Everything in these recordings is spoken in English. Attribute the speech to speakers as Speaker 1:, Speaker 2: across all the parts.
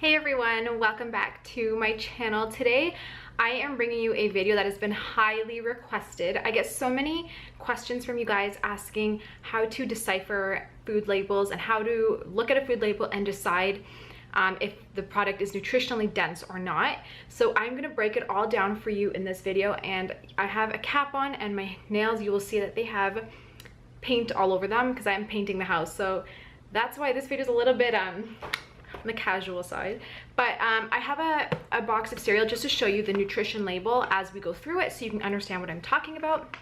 Speaker 1: Hey everyone, welcome back to my channel. Today I am bringing you a video that has been highly requested. I get so many questions from you guys asking how to decipher food labels and how to look at a food label and decide if the product is nutritionally dense or not. So I'm gonna break it all down for you in this video, and I have a cap on, and my nails, you will see that they have paint all over them because I'm painting the house. So that's why this video is a little bit on the casual side, but I have a box of cereal just to show you the nutrition label as we go through it so you can understand what I'm talking about.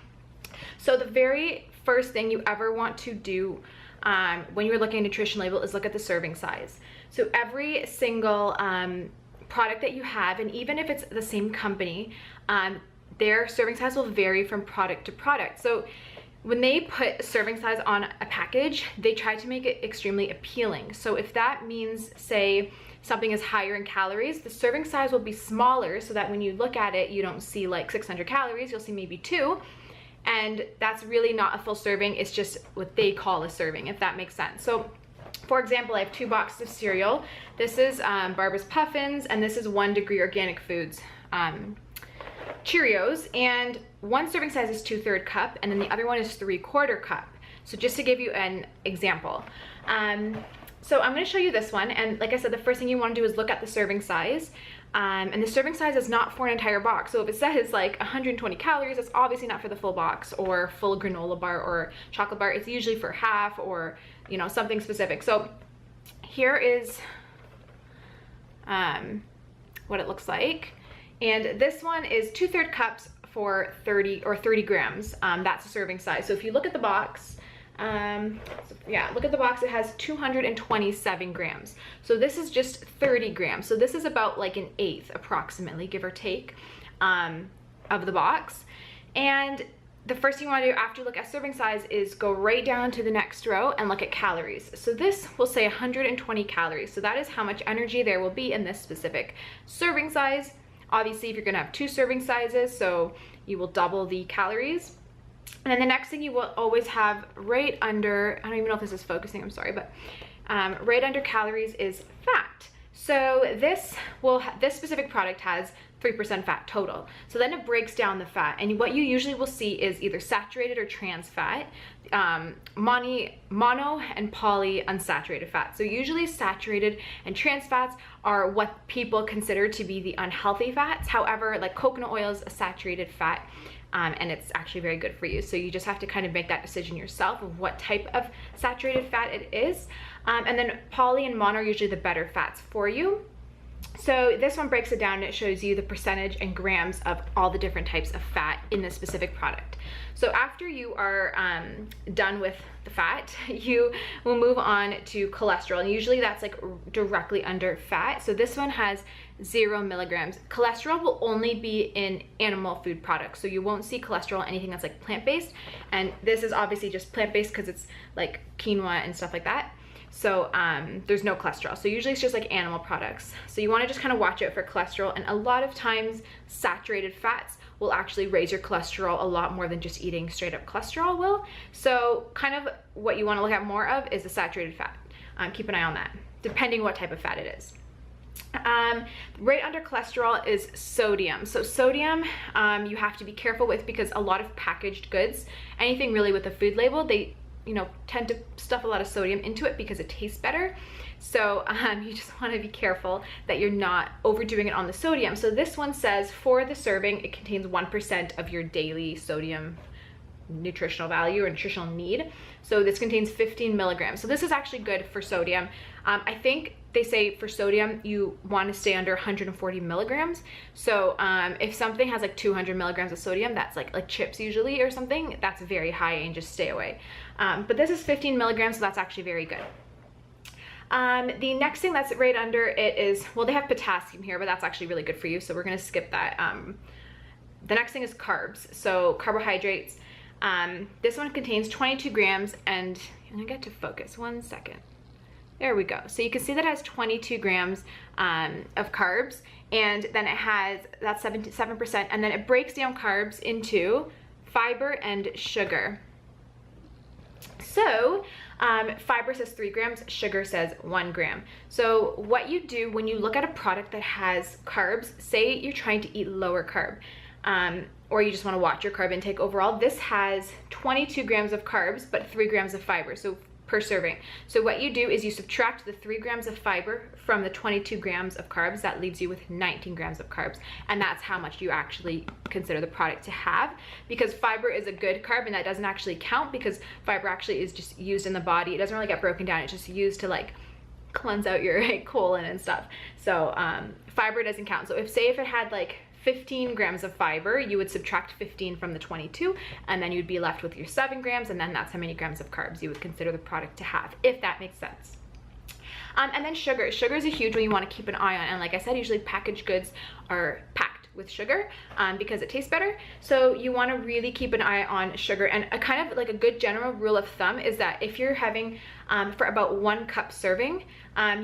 Speaker 1: So the very first thing you ever want to do when you're looking at a nutrition label is look at the serving size. So every single product that you have, and even if it's the same company, their serving size will vary from product to product. So when they put serving size on a package, they try to make it extremely appealing. So if that means, say, something is higher in calories, the serving size will be smaller so that when you look at it, you don't see like 600 calories, you'll see maybe 2. And that's really not a full serving, it's just what they call a serving, if that makes sense. So for example, I have 2 boxes of cereal. This is Barbara's Puffins, and this is 1 Degree Organic Foods Cheerios, and one serving size is 2/3 cup, and then the other one is 3/4 cup. So just to give you an example, so I'm going to show you this one, and like I said, the first thing you want to do is look at the serving size, and the serving size is not for an entire box. So if it says like 120 calories, it's obviously not for the full box or full granola bar or chocolate bar. It's usually for half, or you know, something specific. So here is what it looks like. And this one is 2/3 cups for 30 grams. That's the serving size. So if you look at the box, look at the box, it has 227 grams. So this is just 30 grams. So this is about like an eighth approximately, give or take, of the box. And the first thing you want to do after you look at serving size is go right down to the next row and look at calories. So this will say 120 calories. So that is how much energy there will be in this specific serving size. Obviously, if you're gonna have 2 serving sizes, so you will double the calories. And then the next thing you will always have right under, I don't even know if this is focusing, I'm sorry, but right under calories is fat. So this specific product has 3% fat total. So then it breaks down the fat, and what you usually will see is either saturated or trans fat, mono and poly unsaturated fat. So usually saturated and trans fats are what people consider to be the unhealthy fats. However, like coconut oil is a saturated fat, and it's actually very good for you. So you just have to kind of make that decision yourself of what type of saturated fat it is. And then poly and mono are usually the better fats for you. So this one breaks it down and it shows you the percentage and grams of all the different types of fat in this specific product. So after you are done with the fat, you will move on to cholesterol. And usually that's like directly under fat. So this one has 0 milligrams. Cholesterol will only be in animal food products. So you won't see cholesterol in anything that's like plant-based. And this is obviously just plant-based because it's like quinoa and stuff like that. So there's no cholesterol. So usually it's just like animal products. So you want to just kind of watch out for cholesterol, and a lot of times saturated fats will actually raise your cholesterol a lot more than just eating straight up cholesterol will. So kind of what you want to look at more of is the saturated fat. Keep an eye on that, depending what type of fat it is. Right under cholesterol is sodium. So sodium you have to be careful with, because a lot of packaged goods, anything really with a food label, they tend to stuff a lot of sodium into it because it tastes better. So you just want to be careful that you're not overdoing it on the sodium. So this one says for the serving, it contains 1% of your daily sodium nutritional value or nutritional need. So this contains 15 milligrams. So this is actually good for sodium. I think they say for sodium, you want to stay under 140 milligrams. So if something has like 200 milligrams of sodium, that's like chips usually or something, that's very high and just stay away. But this is 15 milligrams, so that's actually very good. The next thing that's right under it is, well, they have potassium here, but that's actually really good for you. So we're going to skip that. The next thing is carbs. So carbohydrates. This one contains 22 grams, and I'm gonna get to focus, 1 second. There we go. So you can see that it has 22 grams of carbs, and then it has, that's 7%, and then it breaks down carbs into fiber and sugar. So fiber says 3 grams, sugar says 1 gram. So what you do when you look at a product that has carbs, say you're trying to eat lower carb, or you just want to watch your carb intake overall, this has 22 grams of carbs, but 3 grams of fiber, so per serving. So what you do is you subtract the 3 grams of fiber from the 22 grams of carbs. That leaves you with 19 grams of carbs. And that's how much you actually consider the product to have, because fiber is a good carb, and that doesn't actually count because fiber actually is just used in the body. It doesn't really get broken down. It's just used to like cleanse out your colon and stuff. So fiber doesn't count. So if it had like 15 grams of fiber, you would subtract 15 from the 22, and then you'd be left with your 7 grams, and then that's how many grams of carbs you would consider the product to have, if that makes sense. And then sugar. Sugar is a huge one you want to keep an eye on, and like I said, usually packaged goods are packed with sugar because it tastes better. So you want to really keep an eye on sugar, and a kind of like a good general rule of thumb is that if you're having for about 1 cup serving,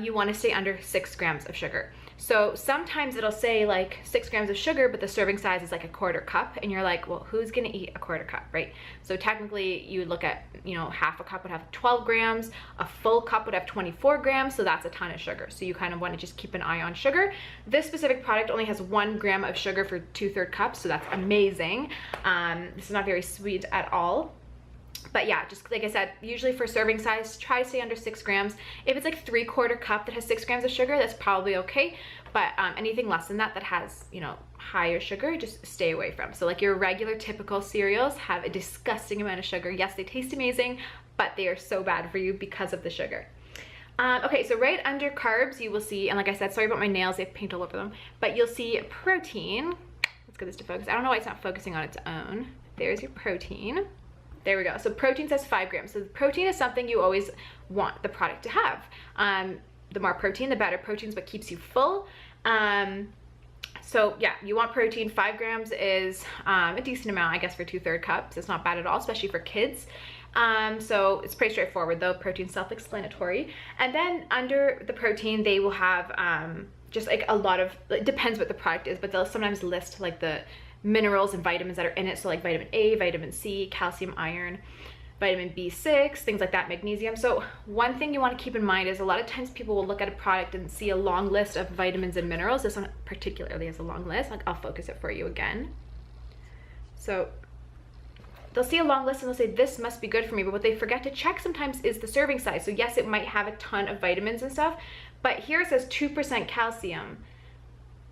Speaker 1: you want to stay under 6 grams of sugar. So sometimes it'll say like 6 grams of sugar, but the serving size is like a 1/4 cup, and you're like, well, who's gonna eat a 1/4 cup, right? So technically you would look at, you know, half a cup would have 12 grams, a full cup would have 24 grams, so that's a ton of sugar. So you kind of want to just keep an eye on sugar. This specific product only has 1 gram of sugar for 2/3 cups, so that's amazing. This is not very sweet at all. But yeah, just like I said, usually for serving size, try to stay under 6 grams. If it's like 3/4 cup that has 6 grams of sugar, that's probably okay. But anything less than that has, you know, higher sugar, just stay away from. So like your regular typical cereals have a disgusting amount of sugar. Yes, they taste amazing, but they are so bad for you because of the sugar. Okay, so right under carbs, you will see, and like I said, sorry about my nails, they have paint all over them, but you'll see protein. Let's get this to focus. I don't know why it's not focusing on its own. There's your protein. There we go. So protein says 5 grams. So protein is something you always want the product to have. The more protein, the better. Protein's what keeps you full. So yeah, you want protein. 5 grams is a decent amount, I guess, for 2/3 cups. It's not bad at all, especially for kids. So it's pretty straightforward though. Protein's self-explanatory. And then under the protein, they will have just like a lot of, it depends what the product is, but they'll sometimes list like the minerals and vitamins that are in it. So like vitamin A, vitamin C, calcium, iron, vitamin B6, things like that, magnesium. So one thing you want to keep in mind is a lot of times people will look at a product and see a long list of vitamins and minerals. This one particularly has a long list. Like, I'll focus it for you again. So they'll see a long list and they'll say, this must be good for me. But what they forget to check sometimes is the serving size. So yes, it might have a ton of vitamins and stuff, but here it says 2% calcium.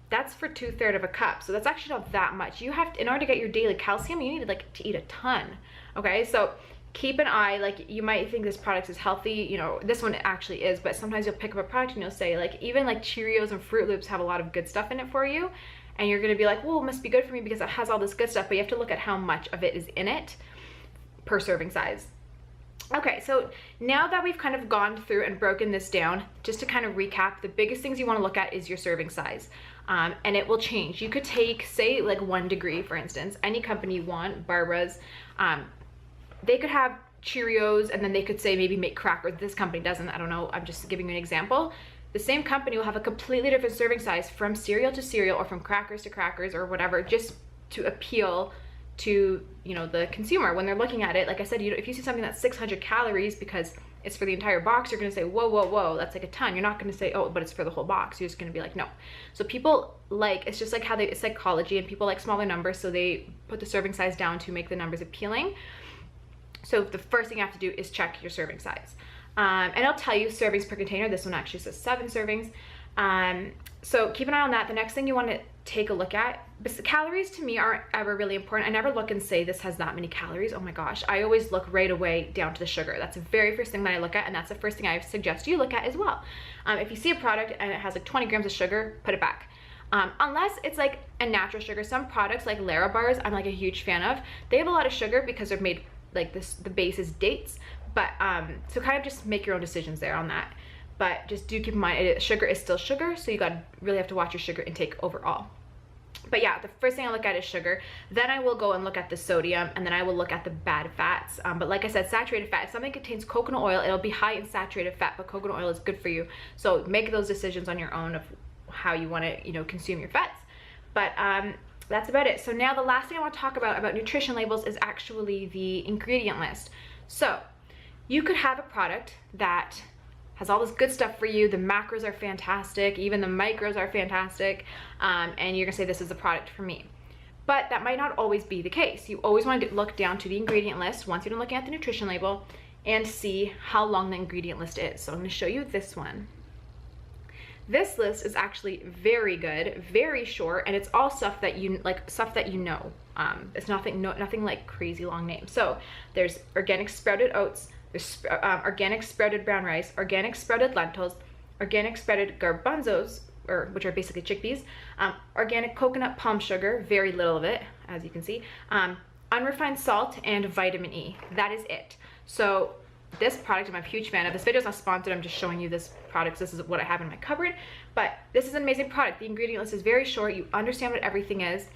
Speaker 1: That's for 2/3 of a cup. So that's actually not that much. You have to, in order to get your daily calcium, you need like to eat a ton. Okay, so keep an eye. Like, you might think this product is healthy, you know, this one actually is, but sometimes you'll pick up a product and you'll say like, even like Cheerios and Fruit Loops have a lot of good stuff in it for you, and you're gonna be like, well, it must be good for me because it has all this good stuff, but you have to look at how much of it is in it per serving size. Okay, so now that we've kind of gone through and broken this down, just to kind of recap, the biggest things you want to look at is your serving size, and it will change. You could take, say, like 1 Degree, for instance, any company you want, Barbara's, they could have Cheerios, and then they could say maybe make crackers. This company doesn't, I don't know, I'm just giving you an example. The same company will have a completely different serving size from cereal to cereal, or from crackers to crackers, or whatever, just to appeal to, you know, the consumer when they're looking at it. Like I said, you know, if you see something that's 600 calories because it's for the entire box, you're gonna say, whoa, whoa, whoa, that's like a ton. You're not gonna say, oh, but it's for the whole box. You're just gonna be like, no. So people like, it's just like how it's psychology, and people like smaller numbers, so they put the serving size down to make the numbers appealing. So the first thing you have to do is check your serving size. And I'll tell you servings per container. This one actually says 7 servings. So keep an eye on that. The next thing you want to take a look at, calories to me aren't ever really important. I never look and say this has that many calories. Oh my gosh. I always look right away down to the sugar. That's the very first thing that I look at, and that's the first thing I suggest you look at as well. If you see a product and it has like 20 grams of sugar, put it back. Unless it's like a natural sugar. Some products like Lara bars, I'm like a huge fan of. They have a lot of sugar because they're made like this, the base is dates, but so kind of just make your own decisions there on that. But just do keep in mind, sugar is still sugar, so you gotta really have to watch your sugar intake overall. But yeah, the first thing I look at is sugar. Then I will go and look at the sodium, and then I will look at the bad fats. But like I said, saturated fat, if something contains coconut oil, it'll be high in saturated fat, but coconut oil is good for you. So make those decisions on your own of how you wanna, you know, consume your fats. But that's about it. So now the last thing I want to talk about nutrition labels is actually the ingredient list. So you could have a product that has all this good stuff for you. The macros are fantastic, even the micros are fantastic, and you're gonna say this is a product for me. But that might not always be the case. You always want to look down to the ingredient list once you're done looking at the nutrition label and see how long the ingredient list is. So I'm gonna show you this one. This list is actually very good, very short, and it's all stuff that you know. It's nothing like crazy long names. So there's organic sprouted oats, there's organic sprouted brown rice, organic sprouted lentils, organic sprouted garbanzos, which are basically chickpeas, organic coconut palm sugar, very little of it, as you can see, unrefined salt, and vitamin E. That is it. So this product, I'm a huge fan of. This video is not sponsored, I'm just showing you this product. This is what I have in my cupboard, but this is an amazing product. The ingredient list is very short. You understand what everything is.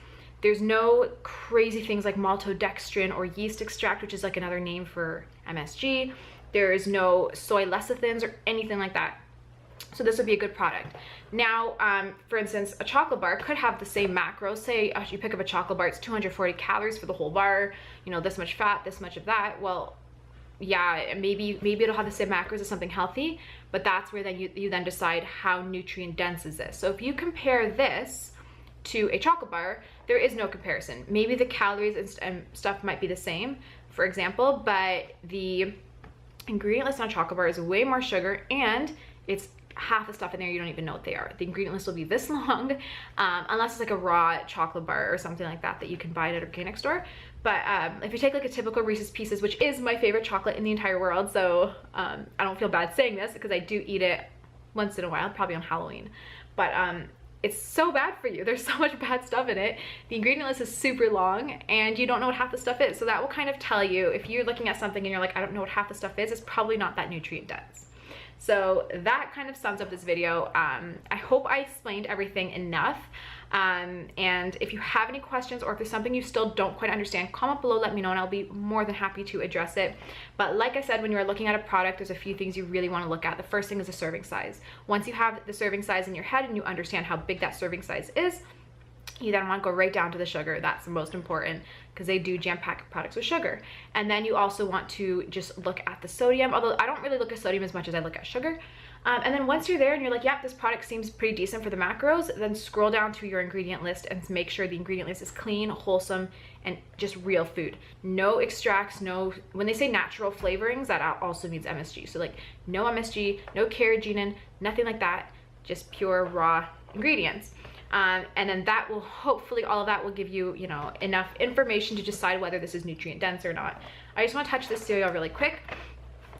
Speaker 1: There's no crazy things like maltodextrin or yeast extract, which is like another name for MSG. There is no soy lecithins or anything like that. So this would be a good product. Now, for instance, a chocolate bar could have the same macros. Say you pick up a chocolate bar, it's 240 calories for the whole bar, you know, this much fat, this much of that. Well, yeah, maybe it'll have the same macros as something healthy, but that's where then you then decide how nutrient dense is this. So if you compare this to a chocolate bar, there is no comparison. Maybe the calories and stuff might be the same, for example, but the ingredient list on a chocolate bar is way more sugar, and it's half the stuff in there you don't even know what they are. The ingredient list will be this long, unless it's like a raw chocolate bar or something like that you can buy at an organic store. But if you take like a typical Reese's Pieces, which is my favorite chocolate in the entire world, so I don't feel bad saying this because I do eat it once in a while, probably on Halloween, but it's so bad for you. There's so much bad stuff in it. The ingredient list is super long and you don't know what half the stuff is. So that will kind of tell you, if you're looking at something and you're like, I don't know what half the stuff is, it's probably not that nutrient dense. So that kind of sums up this video. I hope I explained everything enough. And if you have any questions or if there's something you still don't quite understand, comment below, let me know, and I'll be more than happy to address it. But like I said, when you're looking at a product, there's a few things you really want to look at. The first thing is the serving size. Once you have the serving size in your head and you understand how big that serving size is, you then want to go right down to the sugar. That's the most important, because they do jam-pack products with sugar. And then you also want to just look at the sodium, although I don't really look at sodium as much as I look at sugar. And then once you're there and you're like, yeah, this product seems pretty decent for the macros, then scroll down to your ingredient list and make sure the ingredient list is clean, wholesome, and just real food. No extracts, when they say natural flavorings, that also means MSG. So like no MSG, no carrageenan, nothing like that, just pure raw ingredients. And then that will hopefully, all of that will give you, you know, enough information to decide whether this is nutrient dense or not. I just want to touch this cereal really quick.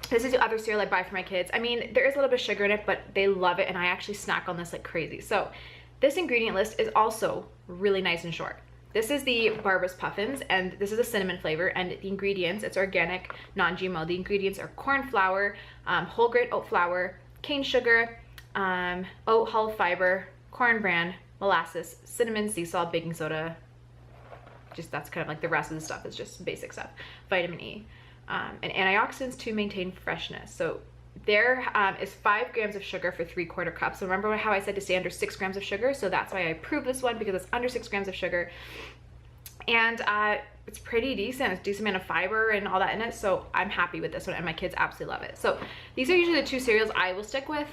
Speaker 1: This is the other cereal I buy for my kids. I mean, there is a little bit of sugar in it, but they love it, and I actually snack on this like crazy. So this ingredient list is also really nice and short. This is the Barbara's Puffins, and this is a cinnamon flavor, and the ingredients, it's organic, non-GMO. The ingredients are corn flour, whole grain oat flour, cane sugar, oat hull fiber, corn bran, molasses, cinnamon, sea salt, baking soda. Just that's kind of like the rest of the stuff is just basic stuff. Vitamin E. And antioxidants to maintain freshness. So there is 5 grams of sugar for 3/4 cups. So remember how I said to stay under 6 grams of sugar? So that's why I approved this one, because it's under 6 grams of sugar. And it's pretty decent. It's a decent amount of fiber and all that in it. So I'm happy with this one, and my kids absolutely love it. So these are usually the 2 cereals I will stick with.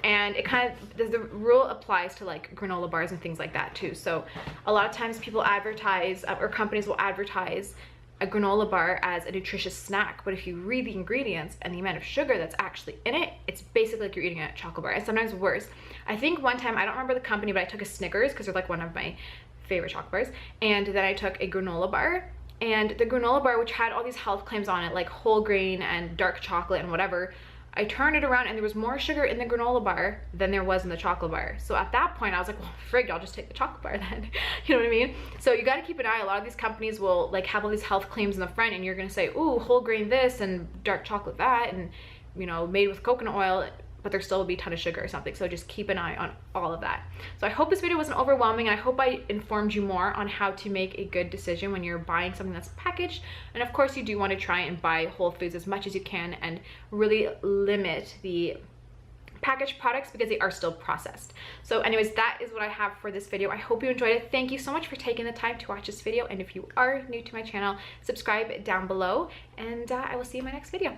Speaker 1: And it kind of, the rule applies to like granola bars and things like that too. So a lot of times people advertise, or companies will advertise a granola bar as a nutritious snack, but if you read the ingredients and the amount of sugar that's actually in it, it's basically like you're eating a chocolate bar, and sometimes worse. I think one time, I don't remember the company, but I took a Snickers, because they're like one of my favorite chocolate bars, and then I took a granola bar, and the granola bar, which had all these health claims on it, like whole grain and dark chocolate and whatever, I turned it around and there was more sugar in the granola bar than there was in the chocolate bar. So at that point I was like, well, frig, I'll just take the chocolate bar then. You know what I mean? So you got to keep an eye. A lot of these companies will like have all these health claims in the front, and you're going to say, ooh, whole grain this and dark chocolate that, and you know, made with coconut oil, but there still will be a ton of sugar or something. So just keep an eye on all of that. So I hope this video wasn't overwhelming, and I hope I informed you more on how to make a good decision when you're buying something that's packaged. And of course you do want to try and buy whole foods as much as you can, and really limit the packaged products because they are still processed. So anyways, that is what I have for this video. I hope you enjoyed it. Thank you so much for taking the time to watch this video. And if you are new to my channel, subscribe down below, and I will see you in my next video.